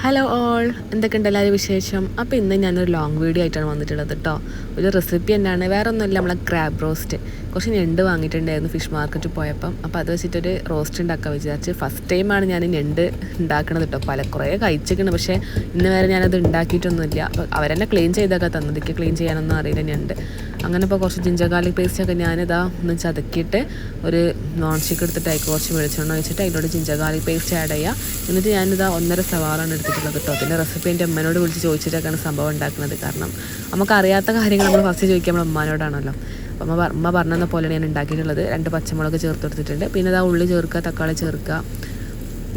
Hello all, എന്തൊക്കെയുണ്ട് എല്ലാവരും വിശേഷം? അപ്പോൾ ഇന്ന് ഞാനൊരു ലോങ് വീഡിയോ ആയിട്ടാണ് വന്നിട്ടുള്ളത് കേട്ടോ. ഒരു റെസിപ്പി തന്നെയാണ്, വേറെ ഒന്നുമില്ല, നമ്മളെ ക്രാബ് റോസ്റ്റ്. കുറച്ച് ഞണ്ട് വാങ്ങിയിട്ടുണ്ടായിരുന്നു ഫിഷ് മാർക്കറ്റിൽ പോയപ്പം. അപ്പോൾ അത് വെച്ചിട്ടൊരു റോസ്റ്റ് ഉണ്ടാക്കാൻ വിചാരിച്ച്. ഫസ്റ്റ് ടൈമാണ് ഞാൻ ഞണ്ട് ഉണ്ടാക്കണത് കേട്ടോ. കുറേ കഴിച്ചിരിക്കണം, പക്ഷേ ഇന്ന് വരെ ഞാനത് ഉണ്ടാക്കിയിട്ടൊന്നുമില്ല. അപ്പോൾ അവരെന്നെ ക്ലീൻ ചെയ്തൊക്കെ തന്നത്, എനിക്ക് ക്ലീൻ ചെയ്യാനൊന്നും അറിയില്ല ഞണ്ട്. അങ്ങനെ ഇപ്പോൾ കുറച്ച് ജിഞ്ചർ ഗാർലിക് പേസ്റ്റൊക്കെ ഞാനിതാ ഒന്ന് ചതക്കിയിട്ട് ഒരു നോൺ സ്റ്റിക്ക് എടുത്തിട്ട് അതിൽ കുറച്ച് വെളിച്ചെണ്ണ ഒഴിച്ചിട്ട് അതിലോട്ട് ജിഞ്ചർ ഗാർലിക് പേസ്റ്റ് ആഡ് ചെയ്യുക. എന്നിട്ട് ഞാനിതാ 1.5 സവാളാണ് എടുത്തിട്ടുള്ളത് കേട്ടോ. അതിൻ്റെ റെസിപ്പി എൻ്റെ അമ്മേനോട് വിളിച്ച് ചോദിച്ചിട്ടൊക്കെയാണ് സംഭവം ഉണ്ടാക്കുന്നത്. കാരണം നമുക്കറിയാത്ത കാര്യങ്ങൾ നമ്മൾ ഫസ്റ്റ് ചോദിക്കുക നമ്മുടെ അമ്മേനോടാണല്ലോ. അപ്പോൾ അമ്മ പറഞ്ഞ പോലെയാണ് ഞാൻ ഉണ്ടാക്കിയിട്ടുള്ളത്. 2 പച്ചമുളക് ചേർത്ത് കൊടുത്തിട്ടുണ്ട്. പിന്നെ ഇതാ ഉള്ളി ചേർക്കുക, തക്കാളി ചേർക്കുക.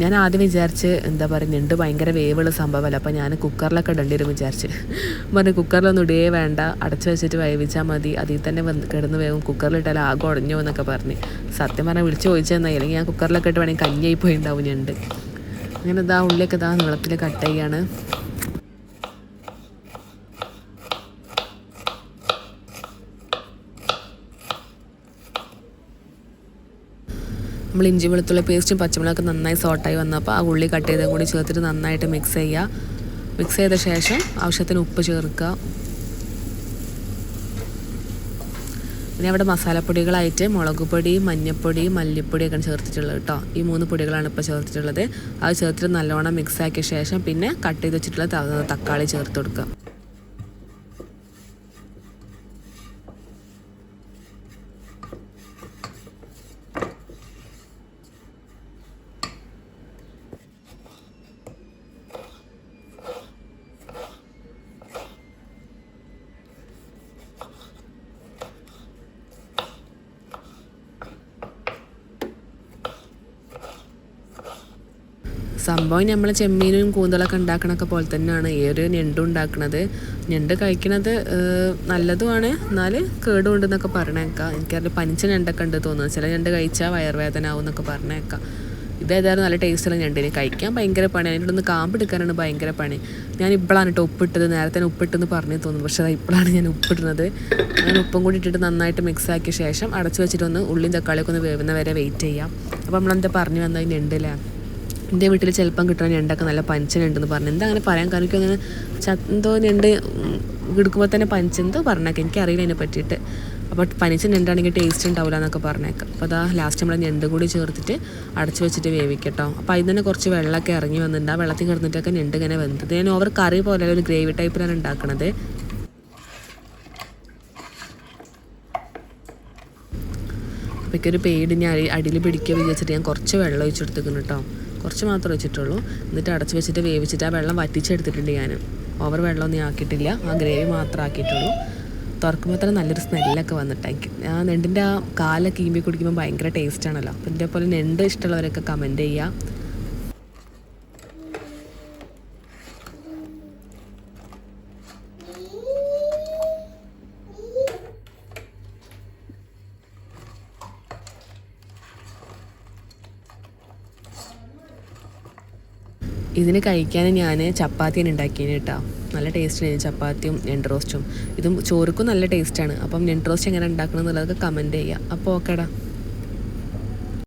ഞാൻ ആദ്യം വിചാരിച്ച് എന്താ പറയുക, ഞണ്ട് ഭയങ്കര വേവുള്ള സംഭവമല്ല, അപ്പോൾ ഞാൻ കുക്കറിലൊക്കെ ഇടേണ്ടി വരും വിചാരിച്ച്. പറഞ്ഞു കുക്കറിലൊന്നും ഇടേ വേണ്ട, അടച്ചു വെച്ചിട്ട് വേവിച്ചാൽ മതി, അതിൽ തന്നെ കിടന്ന് വേവും, കുക്കറിലിട്ടാൽ ആകെ ഉടഞ്ഞോ എന്നൊക്കെ പറഞ്ഞ്. സത്യം പറഞ്ഞാൽ വിളിച്ച് ചോദിച്ചാൽ എന്നാൽ, അല്ലെങ്കിൽ ഞാൻ കുക്കറിലൊക്കെ ഇട്ട് വേണമെങ്കിൽ കഞ്ഞിയായി പോയി ഉണ്ടാവും ഞണ്ട്. അങ്ങനെ ഇതാ ഉള്ളിയൊക്കെ ഇതാ നീളത്തിൽ കട്ട് ചെയ്യാണ്. നമ്മൾ ഇഞ്ചി വെളുത്തുള്ളി പേസ്റ്റും പച്ചമുളകൊക്കെ നന്നായി സോട്ടായി വന്നപ്പോൾ ആ ഉള്ളി കട്ട് ചെയ്തും കൂടി ചേർത്തിട്ട് നന്നായിട്ട് മിക്സ് ചെയ്യുക. മിക്സ് ചെയ്ത ശേഷം ആവശ്യത്തിന് ഉപ്പ് ചേർക്കുക. പിന്നെ അവിടെ മസാലപ്പൊടികളായിട്ട് മുളക് പൊടി, മഞ്ഞൾപ്പൊടി, മല്ലിപ്പൊടിയൊക്കെ ചേർത്തിട്ടുള്ളത് കേട്ടോ. ഈ 3 പൊടികളാണ് ഇപ്പോൾ ചേർത്തിട്ടുള്ളത്. അത് ചേർത്തിട്ട് നല്ലോണം മിക്സ് ആക്കിയ ശേഷം പിന്നെ കട്ട് ചെയ്ത് വെച്ചിട്ടുള്ള തക്കാളി ചേർത്ത് കൊടുക്കുക. സംഭവം നമ്മൾ ചെമ്മീനും കൂന്തളൊക്കെ ഉണ്ടാക്കണൊക്കെ പോലെ തന്നെയാണ് ഈ ഒരു ഞണ്ടും ഉണ്ടാക്കണത്. ഞണ്ട് കഴിക്കണത് നല്ലതുമാണ്, എന്നാൽ കേടുകൊണ്ടെന്നൊക്കെ പറഞ്ഞേക്കാം. എനിക്കറിയാം പനിച്ച ഞണ്ടൊക്കെ ഉണ്ട് തോന്നുന്നു, ചില ഞണ്ട് കഴിച്ചാൽ വയറുവേദന ആവും എന്നൊക്കെ പറഞ്ഞേക്കാം. ഇതേതായാലും നല്ല ടേസ്റ്റുള്ള ഞണ്ടിന് കഴിക്കാൻ ഭയങ്കര പണി, അതിൻ്റെ ഒന്ന് കാമ്പെടുക്കാനാണ് ഭയങ്കര പണി. ഞാൻ ഇപ്പോഴാണ് കേട്ടോ ഉപ്പിട്ടത്, നേരത്തെ ഉപ്പിട്ടെന്ന് പറഞ്ഞു തോന്നുന്നു, പക്ഷേ ഇപ്പോഴാണ് ഞാൻ ഉപ്പിടുന്നത്. അങ്ങനെ ഉപ്പും കൂടി ഇട്ടിട്ട് നന്നായിട്ട് മിക്സ് ആക്കിയ ശേഷം അടച്ചു വെച്ചിട്ടൊന്ന് ഉള്ളിയും തക്കാളിയൊക്കെ ഒന്ന് വേവുന്ന വരെ വെയിറ്റ് ചെയ്യാം. അപ്പോൾ നമ്മളെന്താ പറഞ്ഞു വന്നത്, ഞണ്ടില്ലേ, എൻ്റെ വീട്ടിൽ ചിലപ്പം കിട്ടുന്ന ഞണ്ടൊക്കെ നല്ല പഞ്ചനുണ്ടെന്ന് പറഞ്ഞു. എന്താ അങ്ങനെ പറയാൻ കാരണം, അങ്ങനെ എന്തോ ഞണ്ട് എടുക്കുമ്പോൾ തന്നെ പഞ്ചെന്തോ പറഞ്ഞേക്കാം, എനിക്കറിയില്ല അതിനെ പറ്റിയിട്ട്. അപ്പോൾ പനിച്ച ഞണ്ടാണെങ്കിൽ ടേസ്റ്റ് ഉണ്ടാവില്ല എന്നൊക്കെ പറഞ്ഞേക്കാം. അപ്പോൾ അതാ ലാസ്റ്റ് നമ്മൾ ഞണ്ട് കൂടി ചേർത്തിട്ട് അടച്ചു വെച്ചിട്ട് വേവിക്കട്ടോ. അപ്പോൾ അതിൽ തന്നെ കുറച്ച് വെള്ളമൊക്കെ ഇറങ്ങി വന്നിട്ടുണ്ട്. ആ വെള്ളത്തിൽ കിടന്നിട്ടൊക്കെ ഞണ്ട് ഇങ്ങനെ വെന്തത്. ഞാൻ ഓവർ കറി പോലെ ഒരു ഗ്രേവി ടൈപ്പിലാണ് ഉണ്ടാക്കണത്. അപ്പോൾ ഒരു പേടി ഞാൻ അടിയിൽ പിടിക്കുക വിചാരിച്ചിട്ട് ഞാൻ കുറച്ച് വെള്ളം ഒഴിച്ചെടുത്തിരിക്കുന്നു കേട്ടോ. കുറച്ച് മാത്രമേ വെച്ചിട്ടുള്ളൂ. എന്നിട്ട് അടച്ച് വെച്ചിട്ട് വേവിച്ചിട്ട് ആ വെള്ളം വറ്റിച്ചെടുത്തിട്ടുണ്ട്. ഞാൻ ഓവർ വെള്ളമൊന്നും ആക്കിയിട്ടില്ല, ആ ഗ്രേവി മാത്രമേ ആക്കിയിട്ടുള്ളൂ. തുറക്കുമ്പോൾ തന്നെ നല്ലൊരു സ്മെല്ലൊക്കെ വന്നിട്ടായിരിക്കും. ആ നെണ്ടിൻ്റെ ആ കാലൊക്കെ ഈമ്പി കുടിക്കുമ്പോൾ ഭയങ്കര ടേസ്റ്റാണല്ലോ. അപ്പോൾ ഇതേപോലെ നെണ്ട് ഇഷ്ടമുള്ളവരൊക്കെ കമൻറ്റ് ചെയ്യുക. ഇതിന് കഴിക്കാൻ ഞാൻ ചപ്പാത്തിയാണ് ഉണ്ടാക്കിയത് കേട്ടോ. നല്ല ടേസ്റ്റാണ് ചപ്പാത്തിയും ഞണ്ട് റോസ്റ്റും. ഇതും ചോറുക്കും നല്ല ടേസ്റ്റാണ്. അപ്പം ഞണ്ട് റോസ്റ്റ് എങ്ങനെ ഉണ്ടാക്കണം എന്നുള്ളതൊക്കെ കമൻറ്റ് ചെയ്യുക. അപ്പോൾ ഓക്കേടാ.